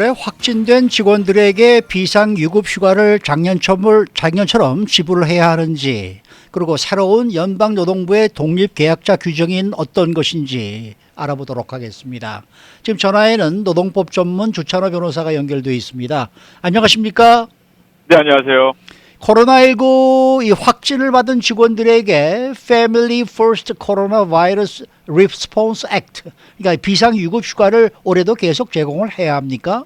올해 확진된 직원들에게 비상유급 휴가를 작년처럼 지불을 해야 하는지, 그리고 새로운 연방노동부의 독립계약자 규정인 어떤 것인지 알아보도록 하겠습니다. 지금 전화에는 노동법 전문 주찬호 변호사가 연결되어 있습니다. 안녕하십니까? 네, 안녕하세요. 코로나19 이 확진을 받은 직원들에게 Family First Coronavirus Response Act, 그러니까 비상유급 휴가를 올해도 계속 제공을 해야 합니까?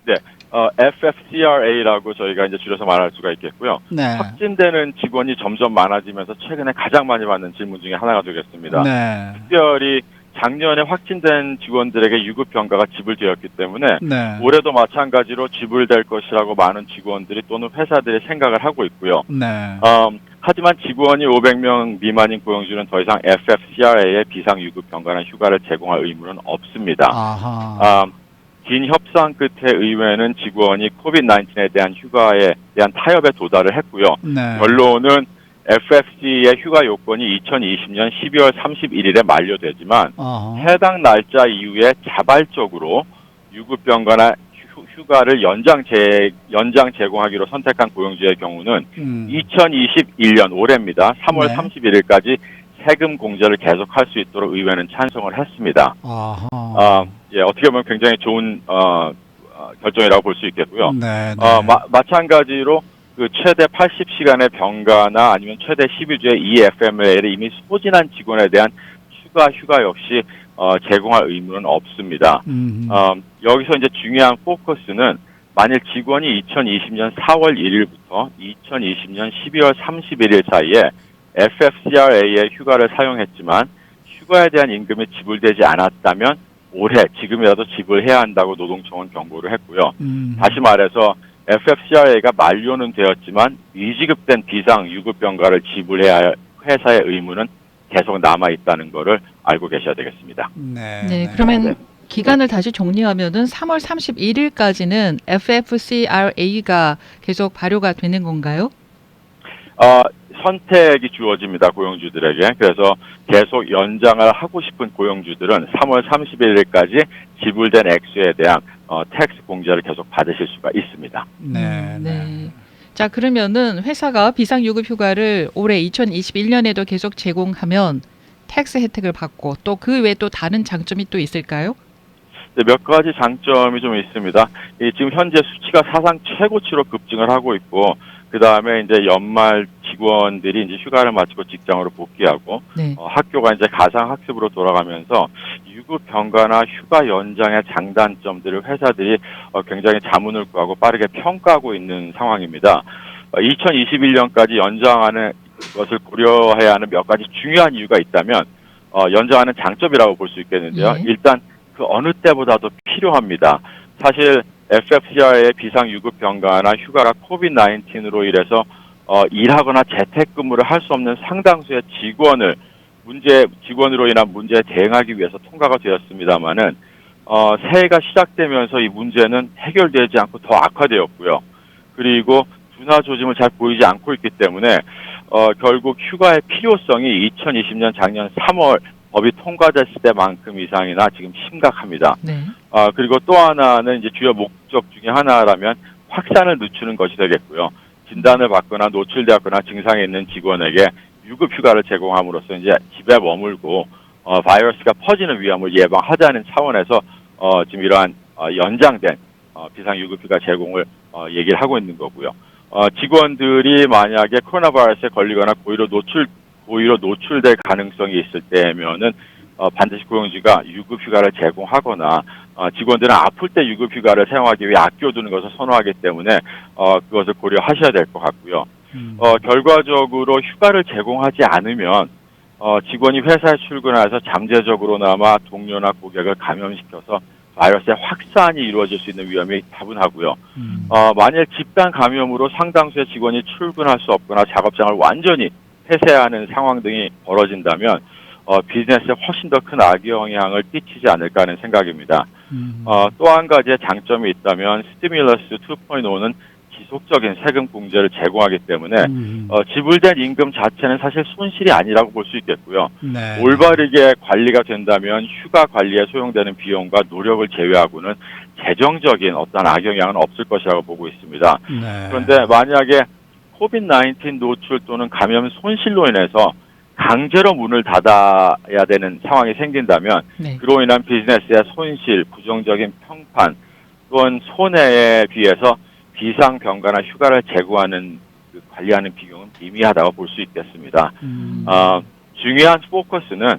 네, FFCRA라고 저희가 이제 줄여서 말할 수가 있겠고요. 네. 확진되는 직원이 점점 많아지면서 최근에 가장 많이 받는 질문 중에 하나가 되겠습니다. 네. 특별히 작년에 확진된 직원들에게 유급 병가가 지불되었기 때문에 네. 올해도 마찬가지로 지불될 것이라고 많은 직원들이 또는 회사들이 생각을 하고 있고요. 네. 하지만 직원이 500명 미만인 고용주는 더 이상 FFCRA의 비상유급 병가나 휴가를 제공할 의무는 없습니다. 아하. 긴 협상 끝에 의회는 직원이 코비드-19에 대한 휴가에 대한 타협에 도달을 했고요. 네. 결론은 FFC의 휴가 요건이 2020년 12월 31일에 만료되지만 아하. 해당 날짜 이후에 자발적으로 유급병가나 휴가를 연장 제공하기로 선택한 고용주의 경우는 2021년 올해입니다. 3월 네. 31일까지 세금 공제를 계속할 수 있도록 의회는 찬성을 했습니다. 아하. 예, 어떻게 보면 굉장히 좋은 결정이라고 볼 수 있겠고요. 네. 마찬가지로 그 최대 80시간의 병가나 아니면 최대 12주의 EFMLA를 이미 소진한 직원에 대한 추가 휴가 역시 제공할 의무는 없습니다. 여기서 이제 중요한 포커스는 만일 직원이 2020년 4월 1일부터 2020년 12월 31일 사이에 FFCRA의 휴가를 사용했지만 휴가에 대한 임금이 지불되지 않았다면 올해 지금이라도 지불해야 한다고 노동청은 경고를 했고요. 다시 말해서 FFCRA가 만료는 되었지만 미지급된 비상 유급병가를 지불해야 할 회사의 의무는 계속 남아 있다는 것을 알고 계셔야 되겠습니다. 네. 그러면 기간을 다시 정리하면은 3월 31일까지는 FFCRA가 계속 발효가 되는 건가요? 선택이 주어집니다, 고용주들에게. 그래서 계속 연장을 하고 싶은 고용주들은 3월 31일까지 지불된 액수에 대한 텍스 공제를 계속 받으실 수가 있습니다. 네. 자, 그러면은 회사가 비상유급 휴가를 올해 2021년에도 계속 제공하면 텍스 혜택을 받고 또 그 외에 또 다른 장점이 또 있을까요? 네, 몇 가지 장점이 좀 있습니다. 지금 현재 수치가 사상 최고치로 급증을 하고 있고, 그 다음에 이제 연말 직원들이 이제 휴가를 마치고 직장으로 복귀하고, 네. 학교가 이제 가상 학습으로 돌아가면서 유급 병가나 휴가 연장의 장단점들을 회사들이 굉장히 자문을 구하고 빠르게 평가하고 있는 상황입니다. 2021년까지 연장하는 것을 고려해야 하는 몇 가지 중요한 이유가 있다면, 연장하는 장점이라고 볼 수 있겠는데요. 예. 일단 그 어느 때보다도 필요합니다. 사실 FFCRA의 비상유급 병가나 휴가가 코비드-19으로 인해서 일하거나 재택근무를 할 수 없는 상당수의 직원으로 인한 문제에 대응하기 위해서 통과가 되었습니다마는 새해가 시작되면서 이 문제는 해결되지 않고 더 악화되었고요. 그리고 둔화 조짐을 잘 보이지 않고 있기 때문에 결국 휴가의 필요성이 2020년 작년 3월 법이 통과됐을 때만큼 이상이나 지금 심각합니다. 네. 그리고 또 하나는 이제 주요 목적 중에 하나라면 확산을 늦추는 것이 되겠고요. 진단을 받거나 노출되었거나 증상이 있는 직원에게 유급 휴가를 제공함으로써 이제 집에 머물고 바이러스가 퍼지는 위험을 예방하자는 차원에서 지금 이러한 연장된 비상 유급 휴가 제공을 얘기를 하고 있는 거고요. 직원들이 만약에 코로나 바이러스에 걸리거나 고의로 노출될 가능성이 있을 때면은 반드시 고용주가 유급 휴가를 제공하거나 직원들은 아플 때 유급 휴가를 사용하기 위해 아껴두는 것을 선호하기 때문에 그것을 고려하셔야 될 것 같고요. 결과적으로 휴가를 제공하지 않으면 직원이 회사에 출근해서 잠재적으로나마 동료나 고객을 감염시켜서 바이러스의 확산이 이루어질 수 있는 위험이 다분하고요. 만일 집단 감염으로 상당수의 직원이 출근할 수 없거나 작업장을 완전히 폐쇄해야 하는 상황 등이 벌어진다면 비즈니스에 훨씬 더 큰 악영향을 끼치지 않을까 하는 생각입니다. 또 한 가지의 장점이 있다면 스티뮬러스 2.0는 지속적인 세금 공제를 제공하기 때문에 지불된 임금 자체는 사실 손실이 아니라고 볼 수 있겠고요. 네. 올바르게 관리가 된다면 휴가 관리에 소용되는 비용과 노력을 제외하고는 재정적인 어떤 악영향은 없을 것이라고 보고 있습니다. 네. 그런데 만약에 코비드-19 노출 또는 감염 손실로 인해서 강제로 문을 닫아야 되는 상황이 생긴다면 네. 그로 인한 비즈니스의 손실, 부정적인 평판 또는 손해에 비해서 비상병가나 휴가를 제공하는 관리하는 비용은 미미하다고 볼 수 있겠습니다. 중요한 포커스는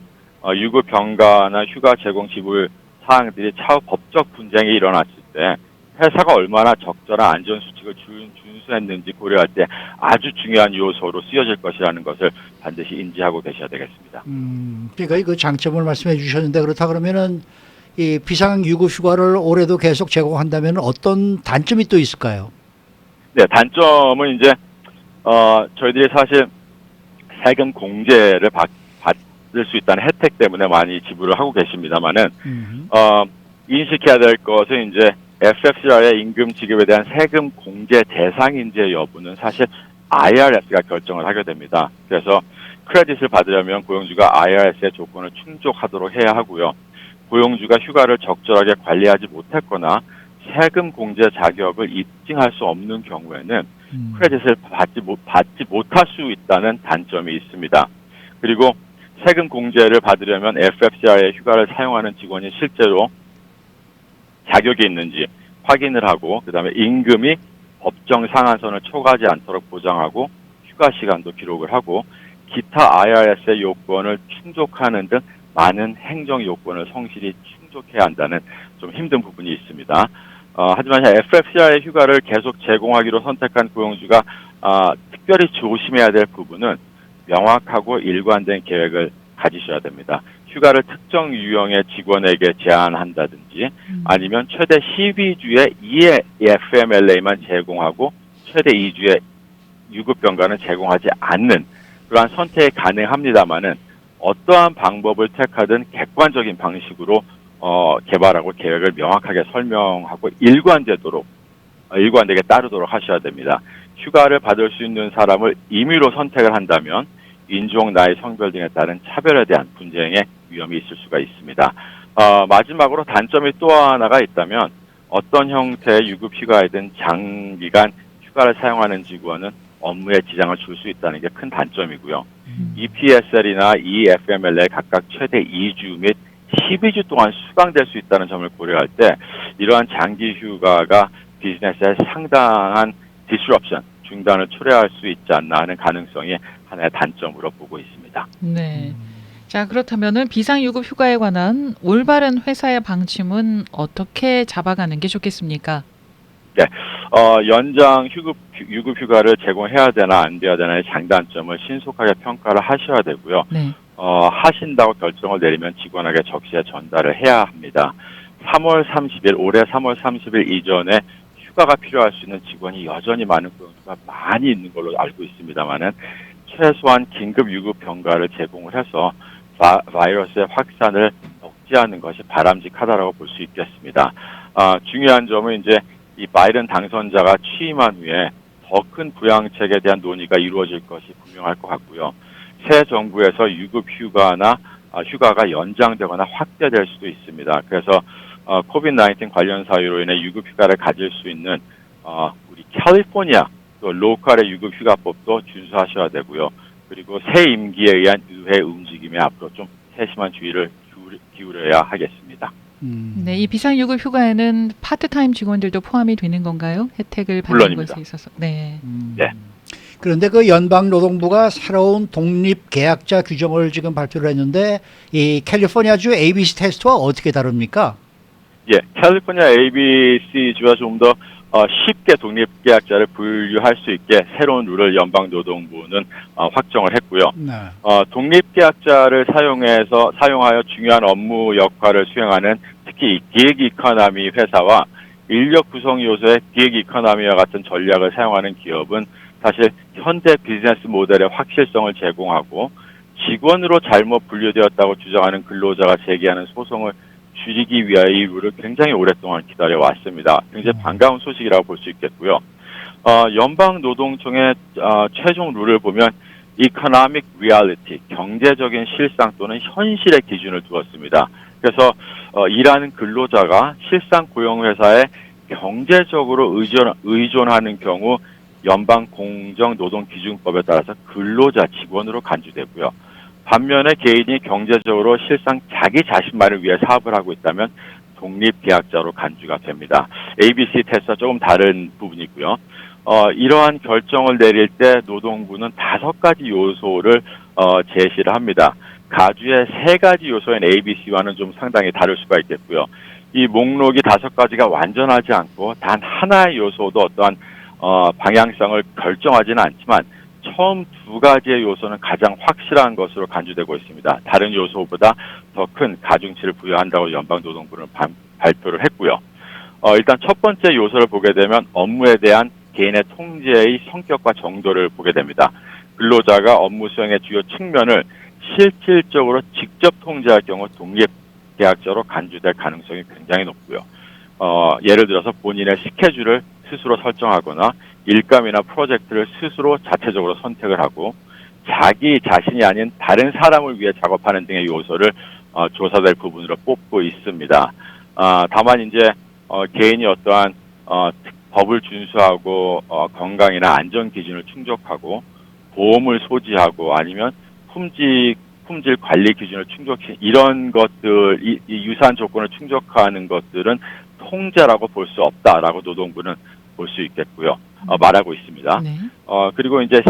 유급 병가나 휴가 제공 지불 사항들이 차후 법적 분쟁이 일어났을 때 회사가 얼마나 적절한 안전 수칙을 준수했는지 고려할 때 아주 중요한 요소로 쓰여질 것이라는 것을 반드시 인지하고 계셔야 되겠습니다. 그러니까 그 장점을 말씀해 주셨는데 그렇다 그러면은 이 비상유급 휴가를 올해도 계속 제공한다면 어떤 단점이 또 있을까요? 네, 단점은 이제 저희들이 사실 세금 공제를 받을 수 있다는 혜택 때문에 많이 지불을 하고 계십니다만은 인식해야 될 것은 이제 FFCR의 임금 지급에 대한 세금 공제 대상인지 여부는 사실 IRS가 결정을 하게 됩니다. 그래서 크레딧을 받으려면 고용주가 IRS의 조건을 충족하도록 해야 하고요. 고용주가 휴가를 적절하게 관리하지 못했거나 세금 공제 자격을 입증할 수 없는 경우에는 크레딧을 받지 못할 수 있다는 단점이 있습니다. 그리고 세금 공제를 받으려면 FFCR의 휴가를 사용하는 직원이 실제로 자격이 있는지 확인을 하고 그다음에 임금이 법정 상한선을 초과하지 않도록 보장하고 휴가 시간도 기록을 하고 기타 IRS의 요건을 충족하는 등 많은 행정 요건을 성실히 충족해야 한다는 좀 힘든 부분이 있습니다. 하지만 FFCR의 휴가를 계속 제공하기로 선택한 고용주가 특별히 조심해야 될 부분은 명확하고 일관된 계획을 가지셔야 됩니다. 휴가를 특정 유형의 직원에게 제한한다든지 아니면 최대 12주의 EFMLA만 제공하고 최대 2주의 유급병가는 제공하지 않는 그러한 선택이 가능합니다만은 어떠한 방법을 택하든 객관적인 방식으로 개발하고 계획을 명확하게 설명하고 일관되게 따르도록 하셔야 됩니다. 휴가를 받을 수 있는 사람을 임의로 선택을 한다면 인종, 나이, 성별 등에 따른 차별에 대한 분쟁의 위험이 있을 수가 있습니다. 마지막으로 단점이 또 하나가 있다면 어떤 형태의 유급 휴가이든 장기간 휴가를 사용하는 직원은 업무에 지장을 줄 수 있다는 게 큰 단점이고요. EPSL이나 EFML에 각각 최대 2주 및 12주 동안 수강될 수 있다는 점을 고려할 때 이러한 장기 휴가가 비즈니스에 상당한 디스럽션, 중단을 초래할 수 있지 않나 하는 가능성이 하나의 단점으로 보고 있습니다. 네. 자, 그렇다면은 비상유급 휴가에 관한 올바른 회사의 방침은 어떻게 잡아가는 게 좋겠습니까? 네, 연장 유급 휴가를 제공해야 되나 안 돼야 되나의 장단점을 신속하게 평가를 하셔야 되고요. 네. 하신다고 결정을 내리면 직원에게 적시에 전달을 해야 합니다. 올해 3월 30일 이전에 휴가가 필요할 수 있는 직원이 여전히 많은 고용주가 많이 있는 걸로 알고 있습니다만은 최소한 긴급 유급 병가를 제공을 해서 바이러스의 확산을 억제하는 것이 바람직하다라고 볼 수 있겠습니다. 중요한 점은 이제 이 바이든 당선자가 취임한 후에 더 큰 부양책에 대한 논의가 이루어질 것이 분명할 것 같고요. 새 정부에서 유급 휴가가 연장되거나 확대될 수도 있습니다. 그래서 코비드-19 관련 사유로 인해 유급 휴가를 가질 수 있는 우리 캘리포니아 또 로컬의 유급 휴가법도 준수하셔야 되고요. 그리고 새 임기에 의한 의회 움직임에 앞으로 좀 세심한 주의를 기울여야 하겠습니다. 네, 이 비상유급 휴가에는 파트타임 직원들도 포함이 되는 건가요? 혜택을 받는 물론입니다. 것에 있어서. 네. 네. 그런데 그 연방노동부가 새로운 독립계약자 규정을 지금 발표를 했는데 이 캘리포니아주 ABC 테스트와 어떻게 다릅니까? 예, 캘리포니아 ABC주와 좀 더 쉽게 독립계약자를 분류할 수 있게 새로운 룰을 연방노동부는 확정을 했고요. 네. 독립계약자를 사용하여 중요한 업무 역할을 수행하는 특히 기획 이코노미 회사와 인력 구성 요소의 기획 이코노미와 같은 전략을 사용하는 기업은 사실 현대 비즈니스 모델의 확실성을 제공하고 직원으로 잘못 분류되었다고 주장하는 근로자가 제기하는 소송을 줄이기 위하여 이 룰을 굉장히 오랫동안 기다려왔습니다. 굉장히 반가운 소식이라고 볼 수 있겠고요. 연방노동청의 최종 룰을 보면 economic reality, 경제적인 실상 또는 현실의 기준을 두었습니다. 그래서 일하는 근로자가 실상 고용회사에 경제적으로 의존하는 경우 연방 공정노동기준법에 따라서 근로자 직원으로 간주되고요. 반면에 개인이 경제적으로 실상 자기 자신만을 위해 사업을 하고 있다면 독립계약자로 간주가 됩니다. ABC 테스트와 조금 다른 부분이고요. 이러한 결정을 내릴 때 노동부는 5가지 요소를 제시를 합니다. 가주의 3가지 요소인 ABC와는 좀 상당히 다를 수가 있겠고요. 이 목록이 5가지가 완전하지 않고 단 하나의 요소도 어떠한 방향성을 결정하지는 않지만 처음 2가지의 요소는 가장 확실한 것으로 간주되고 있습니다. 다른 요소보다 더 큰 가중치를 부여한다고 연방노동부는 발표를 했고요. 일단 첫 번째 요소를 보게 되면 업무에 대한 개인의 통제의 성격과 정도를 보게 됩니다. 근로자가 업무 수행의 주요 측면을 실질적으로 직접 통제할 경우 독립계약자로 간주될 가능성이 굉장히 높고요. 예를 들어서 본인의 스케줄을 스스로 설정하거나 일감이나 프로젝트를 스스로 자체적으로 선택을 하고 자기 자신이 아닌 다른 사람을 위해 작업하는 등의 요소를 조사될 부분으로 뽑고 있습니다. 다만 이제 개인이 어떠한 법을 준수하고 건강이나 안전 기준을 충족하고 보험을 소지하고 아니면 품질 관리 기준을 충족시 이런 것들 이 유사한 조건을 충족하는 것들은 통제라고 볼 수 없다라고 노동부는 볼 수 있겠고요. 말하고 있습니다. 네. 그리고 이제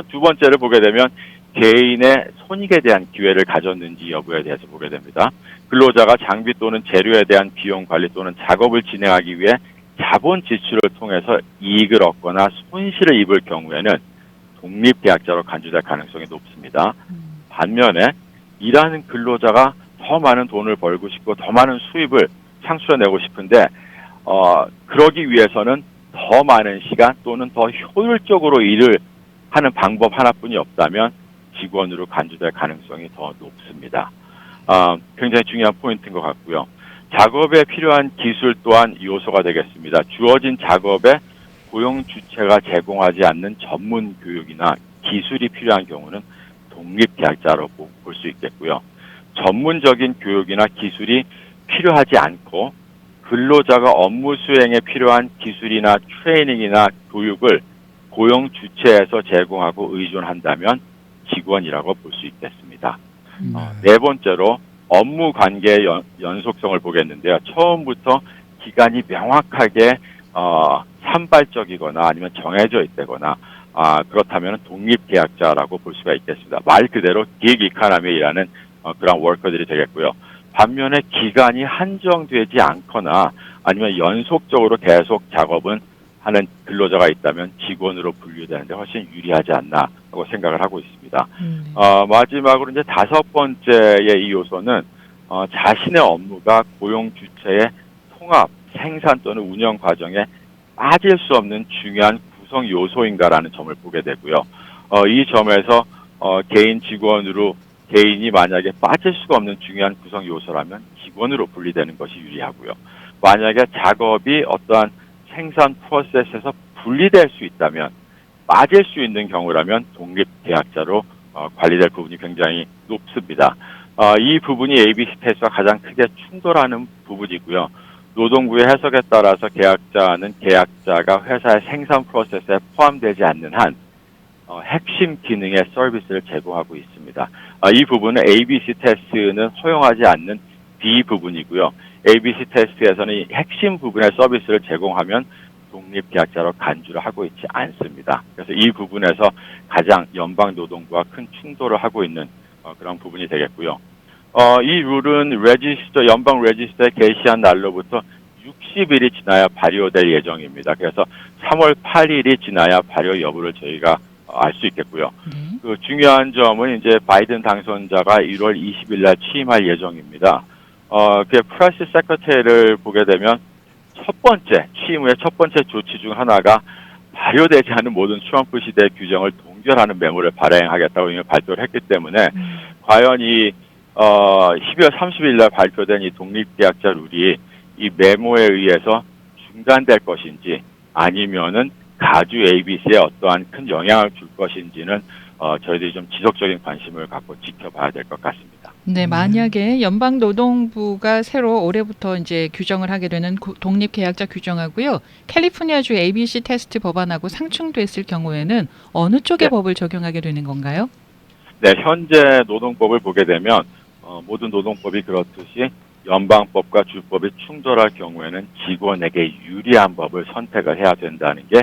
두 번째를 보게 되면 개인의 손익에 대한 기회를 가졌는지 여부에 대해서 보게 됩니다. 근로자가 장비 또는 재료에 대한 비용 관리 또는 작업을 진행하기 위해 자본 지출을 통해서 이익을 얻거나 손실을 입을 경우에는 독립계약자로 간주될 가능성이 높습니다. 반면에 일하는 근로자가 더 많은 돈을 벌고 싶고 더 많은 수입을 창출해내고 싶은데 그러기 위해서는 더 많은 시간 또는 더 효율적으로 일을 하는 방법 하나뿐이 없다면 직원으로 간주될 가능성이 더 높습니다. 굉장히 중요한 포인트인 것 같고요. 작업에 필요한 기술 또한 요소가 되겠습니다. 주어진 작업에 고용 주체가 제공하지 않는 전문 교육이나 기술이 필요한 경우는 독립계약자로 볼 수 있겠고요. 전문적인 교육이나 기술이 필요하지 않고 근로자가 업무 수행에 필요한 기술이나 트레이닝이나 교육을 고용 주체에서 제공하고 의존한다면 직원이라고 볼 수 있겠습니다. 네 번째로 업무 관계의 연속성을 보겠는데요. 처음부터 기간이 명확하게 산발적이거나 아니면 정해져 있다거나 그렇다면 독립계약자라고 볼 수가 있겠습니다. 말 그대로 gig economy에 일하는 그런 워커들이 되겠고요. 반면에 기간이 한정되지 않거나 아니면 연속적으로 계속 작업은 하는 근로자가 있다면 직원으로 분류되는데 훨씬 유리하지 않나라고 생각을 하고 있습니다. 마지막으로 이제 5번째의 이 요소는 자신의 업무가 고용 주체의 통합, 생산 또는 운영 과정에 빠질 수 없는 중요한 구성 요소인가라는 점을 보게 되고요. 이 점에서 개인 직원으로 개인이 만약에 빠질 수가 없는 중요한 구성 요소라면 직원으로 분리되는 것이 유리하고요. 만약에 작업이 어떠한 생산 프로세스에서 분리될 수 있다면 빠질 수 있는 경우라면 독립계약자로 관리될 부분이 굉장히 높습니다. 이 부분이 ABC 테스트와 가장 크게 충돌하는 부분이고요. 노동부의 해석에 따라서 계약자는 계약자가 회사의 생산 프로세스에 포함되지 않는 한 핵심 기능의 서비스를 제공하고 있습니다. 이 부분은 ABC 테스트는 허용하지 않는 B 부분이고요. ABC 테스트에서는 이 핵심 부분의 서비스를 제공하면 독립계약자로 간주를 하고 있지 않습니다. 그래서 이 부분에서 가장 연방노동부와 큰 충돌을 하고 있는 그런 부분이 되겠고요. 이 룰은 연방 레지스터에 게시한 날로부터 60일이 지나야 발효될 예정입니다. 그래서 3월 8일이 지나야 발효 여부를 저희가 알 수 있겠고요. 그 중요한 점은 이제 바이든 당선자가 1월 20일 날 취임할 예정입니다. 그 프라이스 세크레터리를 보게 되면 취임 후에 첫 번째 조치 중 하나가 발효되지 않은 모든 트럼프 시대 규정을 동결하는 메모를 발행하겠다고 이미 발표를 했기 때문에 과연 이 12월 30일 날 발표된 이 독립계약자 룰이 이 메모에 의해서 중단될 것인지 아니면은 가주 ABC에 어떠한 큰 영향을 줄 것인지는 저희들이 좀 지속적인 관심을 갖고 지켜봐야 될 것 같습니다. 네, 만약에 연방노동부가 새로 올해부터 이제 규정을 하게 되는 독립계약자 규정하고요. 캘리포니아주 ABC 테스트 법안하고 상충됐을 경우에는 어느 쪽의 네. 법을 적용하게 되는 건가요? 네, 현재 노동법을 보게 되면 모든 노동법이 그렇듯이 연방법과 주법이 충돌할 경우에는 직원에게 유리한 법을 선택을 해야 된다는 게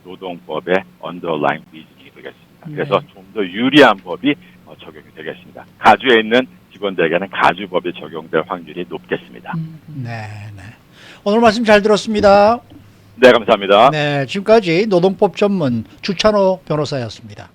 노동법의 언더라인 리즈닝이 되겠습니다. 그래서 네. 좀 더 유리한 법이 적용이 되겠습니다. 가주에 있는 직원들에게는 가주법이 적용될 확률이 높겠습니다. 네, 네. 오늘 말씀 잘 들었습니다. 네, 감사합니다. 네, 지금까지 노동법 전문 주찬호 변호사였습니다.